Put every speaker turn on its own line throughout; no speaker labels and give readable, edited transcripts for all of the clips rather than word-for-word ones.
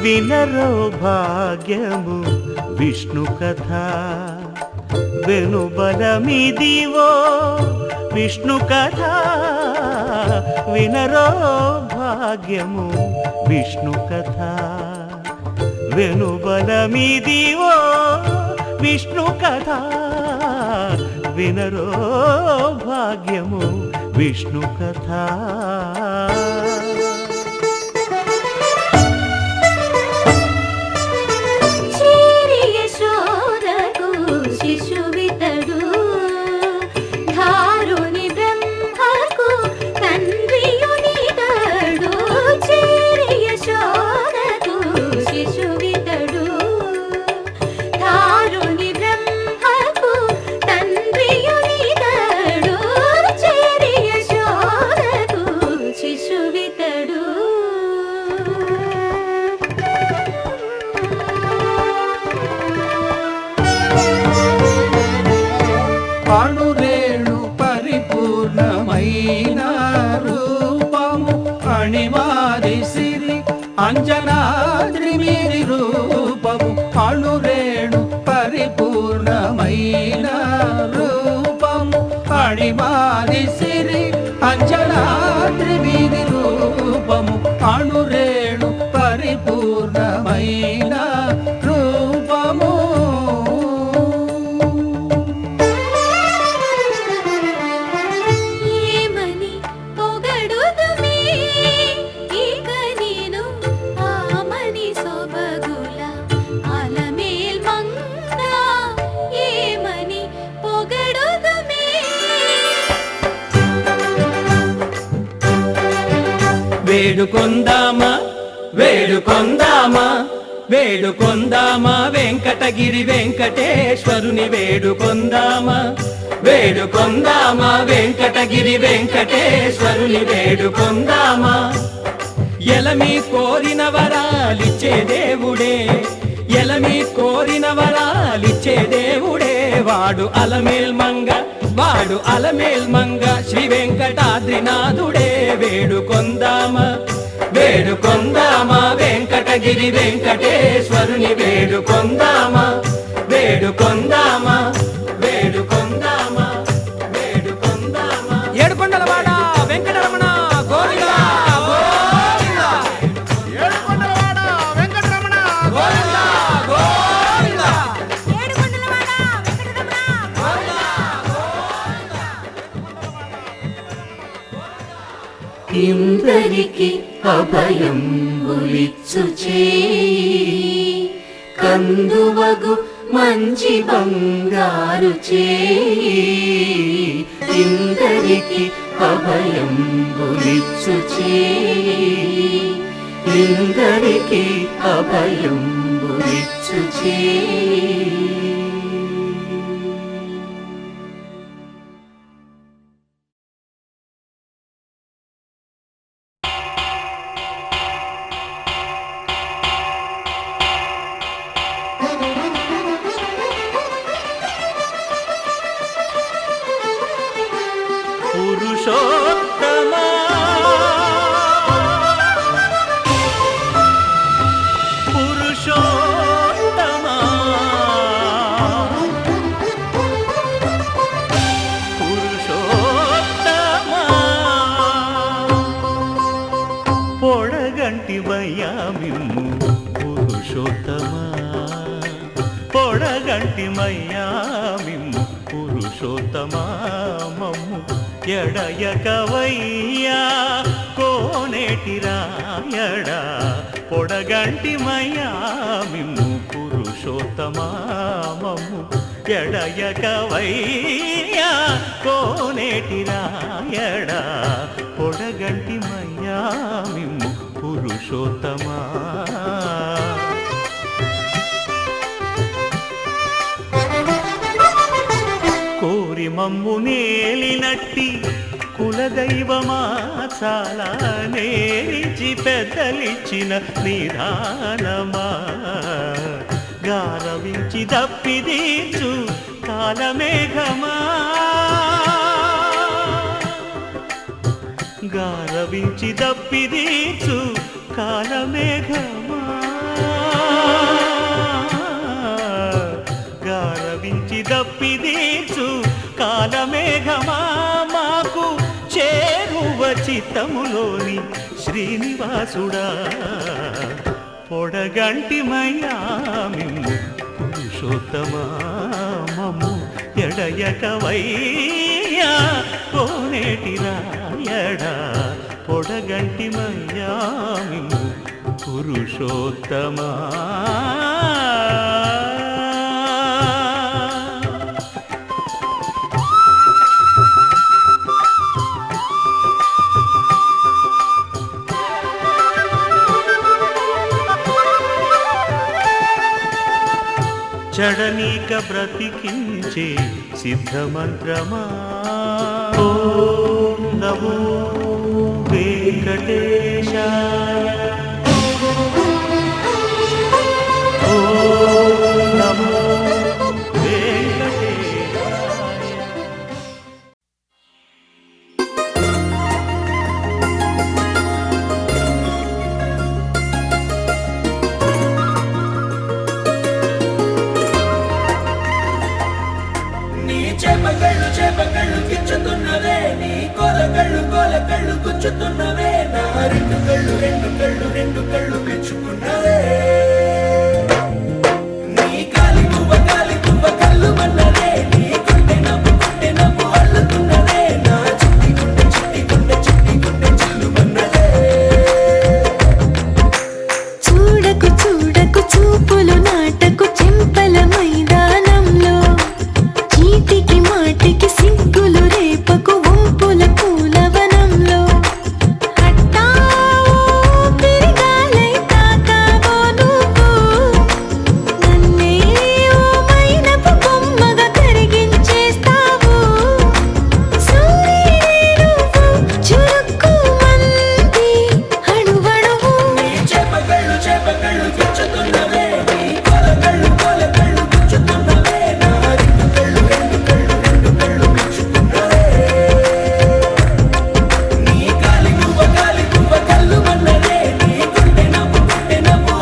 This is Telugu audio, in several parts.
వినరో భాగ్యము విష్ణు కథ వెనుబలమిదివో విష్ణు కథ వినరో భాగ్యము విష్ణు కథ వెనుబలమిదివో విష్ణు కథ వినరో భాగ్యము విష్ణు కథ.
అణురేణు పరిపూర్ణమైన రూపము అణిమాది సిరి అంజనాద్రి మీరి రూపము అణురేణు పరిపూర్ణమైన రూపము అణిమాది సిరి అంజనాద్రి మీరి రూపము అణురేణు పరిపూర్ణమైన రూపము. వేడుకొందామా వేడుకొందామా వేడుకొందామా వెంకటగిరి వెంకటేశ్వరుని వేడుకొందామా వేడుకొందామా వెంకటగిరి వెంకటేశ్వరుని వేడుకొందామా. ఎలమి కోరిన వరాలిచ్చే దేవుడే ఎలమి కోరిన వరాలిచ్చే దేవుడే వాడు అలమేల్మంగ వాడు అలమేల్మంగ శ్రీ వెంకటాద్రినాథుడే వేడుకొందామా వేడుకొందామా వెంకటగిరి వెంకటేశ్వరుని వేడుకొందామా వేడుకొందామా వేడుకొందామా వేడుకొందామా. ఏడుకొండలవాడ వెంకటరమణ గోవిందా గోవిందా ఏడుకొండలవాడ వెంకటరమణ గోవిందా గోవిందా ఏడుకొండలవాడ వెంకటరమణ గోవిందా గోవిందా.
ఇందరికి అభయం బులిచ్చు చేయి కందువగు మంచి బంగారు చేయి ఇందరికి అభయం బులిచ్చు చేయి ఇందరికి అభయం బులిచ్చు చేయి. పురుషోత్తమా పురుషోత్తమా పురుషోత్తమా పొడగంటివయ్యా మిమ్ము పురుషోత్తమా పొడగంటిమయ్యా మిమ్ము పురుషోత్తమా మమ్ము ఎడయకవయ్యా కోనేటి రాయడా పొడగంటిమయ్యా మిమ్ము పురుషోత్తమా మమ్ము ఎడయకవయ్యా కోనేటి రాయడా పొడగంటిమయ్యా మిమ్ము పురుషోత్తమా. కోరి మమ్ము నేలినట్టి కులదైవమా చాలా నేరిచి పెద్దలిచ్చిన నిదానమా గారవించి దప్పిదీచు కాలమేఘమా గారవించి దప్పిదీచు కాలమేఘమా గారవించి దప్పిదీర్చు కాలమేఘమా మాకు చేరువ చిత్తములోని శ్రీనివాసుడా పొడగంటి మయ్యామిమ్ము పురుషోత్తమా మమ్ము ఎడయకవయ్యా కోనేటి రాయడా పొడగంటి మయ్యామిమ్ము పురుషోత్తమా చడనీక బ్రతికించే సిద్ధమంత్రమా ఓం నమో వెంకటేశాయ ఓం నమో వెంకటేశాయ.
చేపకళ్ళు గిచ్చుతున్నవే నీ కోలకళ్ళు గుచ్చుతున్నవే నా రెండు కళ్ళు పెంచుకున్నవే నీ కాలి పువ్వ కళ్ళు మన్నదే నీ గుండె నవ్వు అల్లుతున్నదే నా చిట్టి గుండె చిల్లు మన్నదే
చూడకు చూపులు నాటకు చెంపల మైదానంలో చీటికి మాటికి సిగ్గులు రేపకు వంపుల పూలవనంలో హట్టావో తిరగాలై తాకావో నువ్వు నన్నే ఓ మైనపు బొమ్మగా కరిగించేస్తావు సూర్యుడే నువ్వు చురుక్కు మంది అణువణువు
నీ చేపకళ్ళు గిచ్చుతున్నవే నీ కోలకళ్ళు గుచ్చుతున్నవే నా రెండు కళ్ళు పెంచుకున్నవే నీ కాలి పువ్వ కళ్ళు మన్నదే నీ గుండె నవ్వు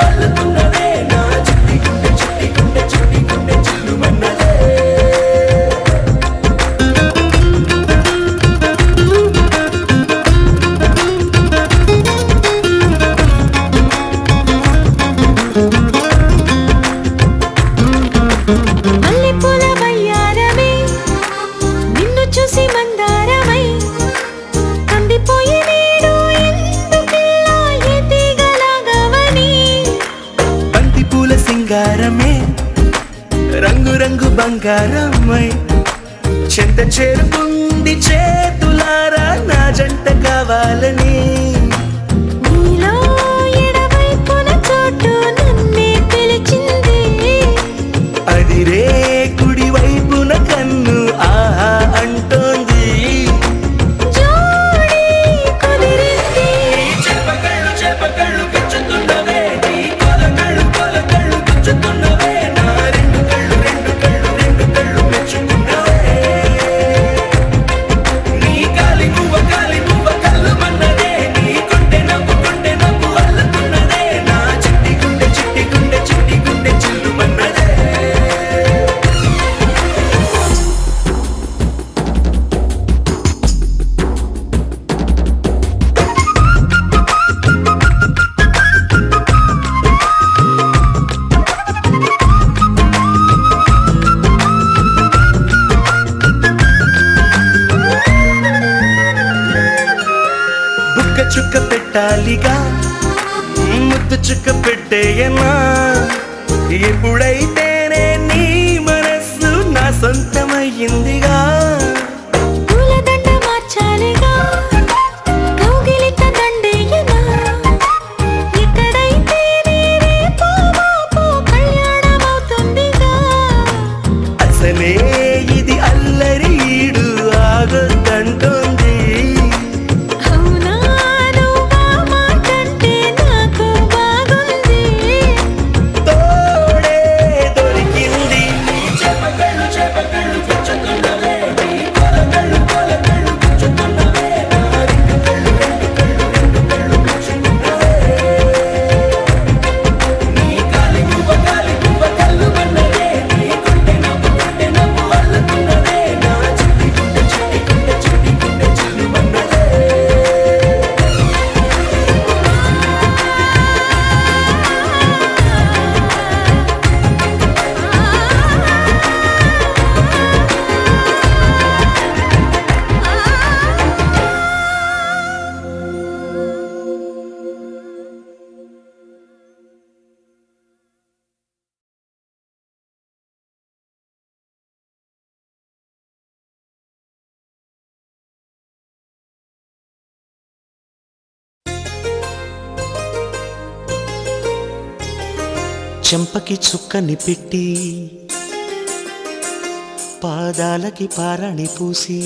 అల్లుతున్నదే నా చిట్టి గుండె చిల్లు మన్నదే
మల్లెపూల వయ్యారమే నిన్ను చూసి మందారమై కందిపోయి నేడు ఎందుకిలా ఎదిగలాగవని
బంతి పూల సింగారమే రంగు బంగారమై చెంత చేరుకుంది చేతులారా నా జంట కావాలని
నీలో ఎడవైపున చోటు నన్నే పిలిచింది
అదిరే కుడి వైపున కన్ను ఆహా అంటోంది
జోడి కుదిరింది
చేపకళ్ళు గిచ్చుతున్నవే నీ కోలకళ్ళు గుచ్చుతున్నవే నా రెండు కళ్ళు మెచ్చుకున్నవే నీ కాలి పువ్వ కళ్ళు మన్నదే నీ గుండె నవ్వు అల్లుతున్నదే నా చిట్టి గుండె చిల్లు మన్నదే బుక్క చుక్క పెట్టాలిగా ముద్దు చుక్క పెట్టేయనా ఎప్పుడైతేనే నీ మనస్సు నా సొంతమయ్యిందిగా
పూలదండ మార్చాలిగా కౌగిలిత దండేయనా ఎక్కడైతే రేపో మాపో కళ్యాణమవుతుందిగా
అసలే ఇది అల్లరి ఈడు ఆగొద్దంటోంది
అవునా నువ్వా మాటంటే నాకు బాగుంది
తోడే దొరికింది చేపకళ్ళు గుచ్చుతున్నవే నీ కోలకళ్ళు గుచ్చుతున్నవే నా రెండు కళ్ళు మెచ్చుకున్నవే నీ కాలి
చెంపకి చుక్కని పెట్టి పాదాలకి పారాణి పూసి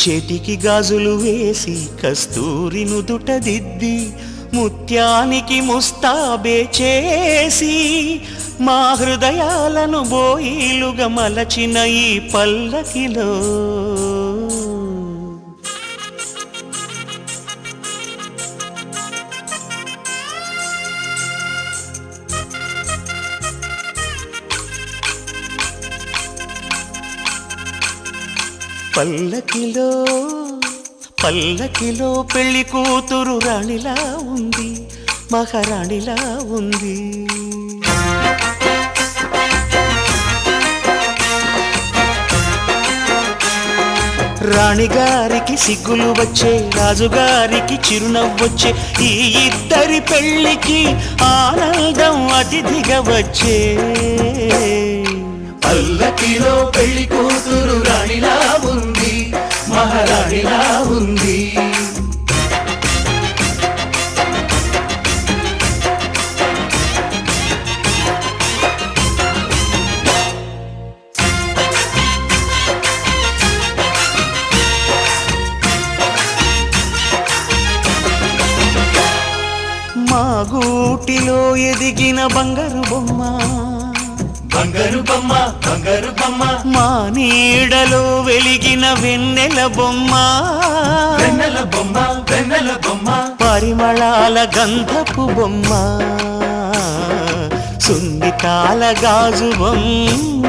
చేతికి గాజులు వేసి కస్తూరి నుదుట దిద్ది ముత్యానికి ముస్తాబే చేసి మా హృదయాలను బోయిలుగా మలచిన ఈ పల్లకిలో పల్లకిలో పల్లకిలో పెళ్లి కూతురు రాణిలా ఉంది, మహారాణిలా ఉంది. రాణిగారికి సిగ్గులు వచ్చే, రాజుగారికి చిరునవ్వొచ్చే, ఈ ఇద్దరి పెళ్లికి ఆనందం అతిథిగా వచ్చే.
పల్లకిలో పెళ్లి కూతురు రాణిలా ఉంది, మహారాణిలా ఉంది.
మా గూటిలో ఎదిగిన బంగారు బొమ్మ,
బంగారు బొమ్మ, బంగారు బొమ్మ,
మా నీడలో వెలిగిన వెన్నెల బొమ్మ,
వెన్నెల బొమ్మ, వెన్నెల బొమ్మ,
పరిమళాల గంధపు బొమ్మ, సున్నితాల గాజు బొమ్మ,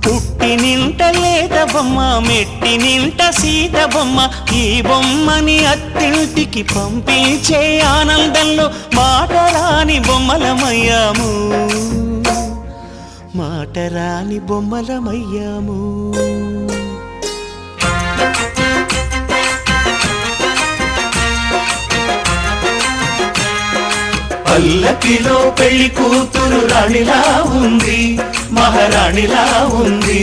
పుట్టి నింట లేత బొమ్మ, మెట్టి నింట సీత బొమ్మ. ఈ బొమ్మని అత్తింటికి పంపించే ఆనందంలో మాటరాని బొమ్మలమయ్యాము, మాటరాని బొమ్మలమయ్యాము.
పల్లకిలో పెళ్లి కూతురు రాణిలా ఉంది, మహారాణిలా ఉంది.